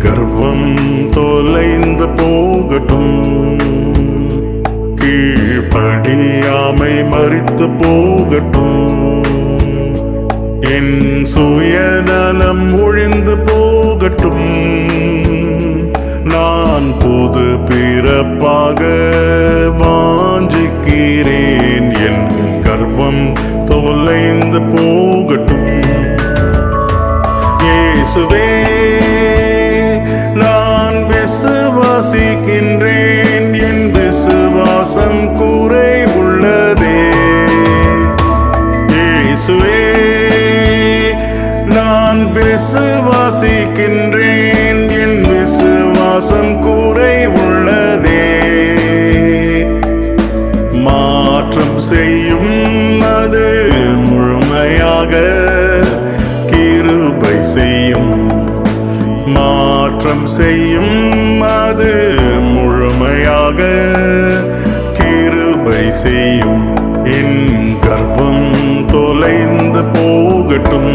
கர்வம் தொலைந்து போகட்டும், கீழ்ப்படியாமை மரித்து போகட்டும், என் சுயநலம் ஒழிந்து போகட்டும். நான் புது பிறப்பாக வாஞ்சிக்கிறேன், என் கர்வம் தொலைந்து போகட்டும். இயேசுவே, நான் விசுவாசிக்கின்றேன், என் விசுவாசம் குறை உள்ளதே. இயேசுவே, நான் விசுவாசிக்கின்றேன், என் விசுவாசம் குறை உள்ளதே. மாற்றம் செய்யும் அது முழுமையாக கிருபை செய்யும், மாற்றம் செய்யும் அது முழுமையாக கிருபை செய்யும். என் கர்வம் தொலைந்து போகட்டும்.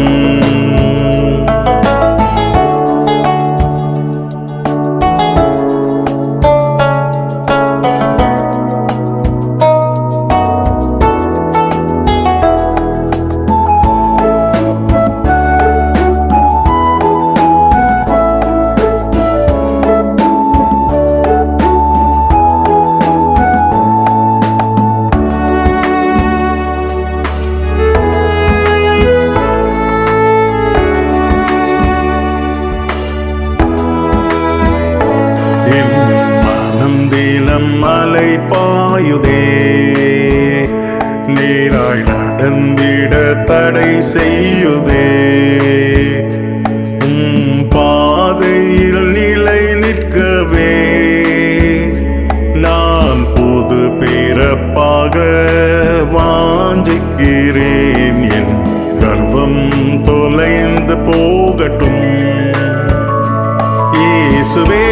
மலை பாயுதே, நீராய் நடந்திட தடை செய்யுதே. பாதையில் நிலை நிற்கவே நான் புது பிறப்பாக வாஞ்சிக்கிறேன், என் கர்வம் தொலைந்து போகட்டும். இயேசுவே,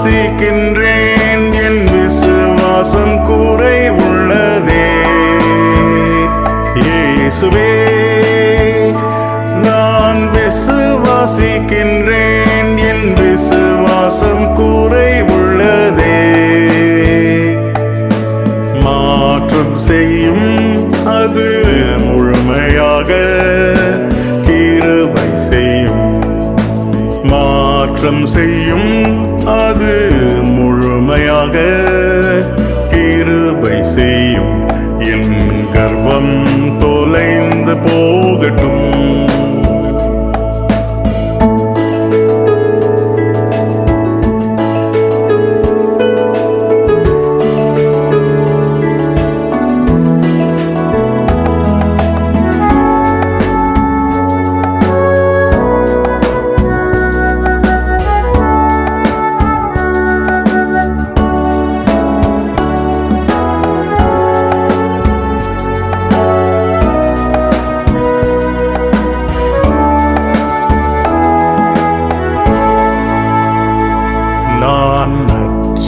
விசுவாசிக்கின்றேன், என் விசுவாசம் குறை உள்ளதே. இயேசுவே, நான் விசுவாசிக்கின்றேன், என் விசுவாசம் குறை உள்ளதே. மாற்றம் செய்யும் அது முழுமையாக கிருபை செய்யும், மாற்றம் செய்யும் அது முழுமையாக கிருபை செய்யும். என் கர்வம் தொலைந்து போகட்டும்.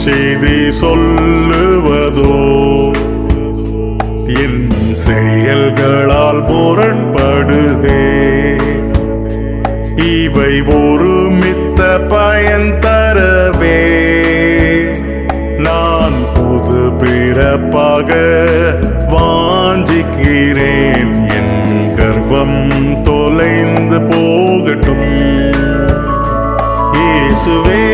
செய்தி சொல்லுவதோ என் செயல்களால் முரண்படுதே. இவை ஒருமித்த பயன் தரவே நான் புது பிறப்பாக வாஞ்சிக்கிறேன், என் கர்வம் தொலைந்து போகட்டும். இயேசுவே,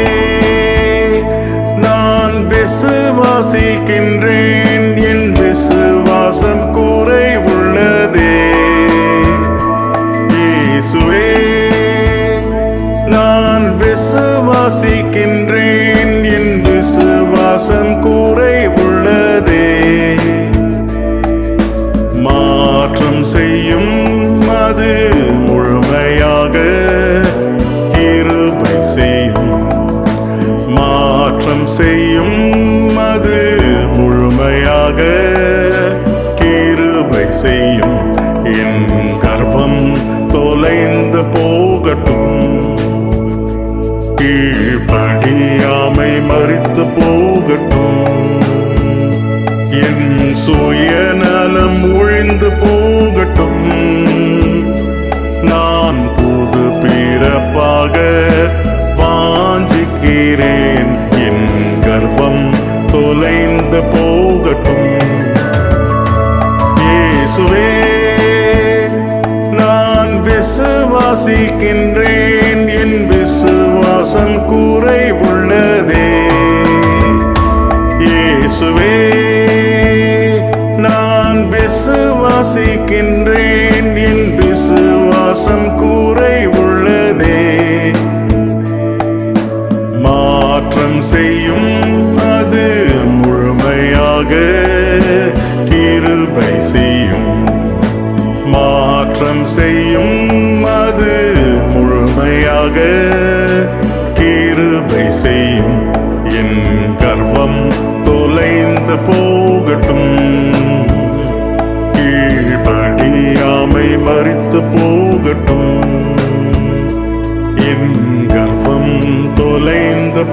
நான் விசுவாசிக்கின்றேன், என் விசுவாசம் குறை உள்ளதே. இயேசுவே, நான் விசுவாசிக்கின்றேன், என் விசுவாசம் குறை உள்ளதே. மாற்றம் செய்யும் அது முழுமையாக கிருபை செய்யும், மாற்றம் செய்யும் அது முழுமையாக கிருபை செய்யும். என் கர்வம் தொலைந்து போகட்டும், கீழ்ப்படியாமை மரித்து போகட்டும், என் சுயநலம் ஒழிந்து போகட்டும். நான் புது விசுவாசிக்கின்றேன், என் விசுவாசம் குறைவுள்ளதே. இயேசுவே, நான் விசுவாசிக்கின்றேன், என் விசுவாசம் குறைவுள்ளதே. மாற்றம் செய்யும் அது முழுமையாக கிருபை செய்யும். மாற்றம் செய்யும் அது முழுமையாக கிருபை செய்யும். என் கர்வம் தொலைந்து போகட்டும், கீழ்ப்படியாமை மரித்து போகட்டும். என் கர்வம் தொலைந்து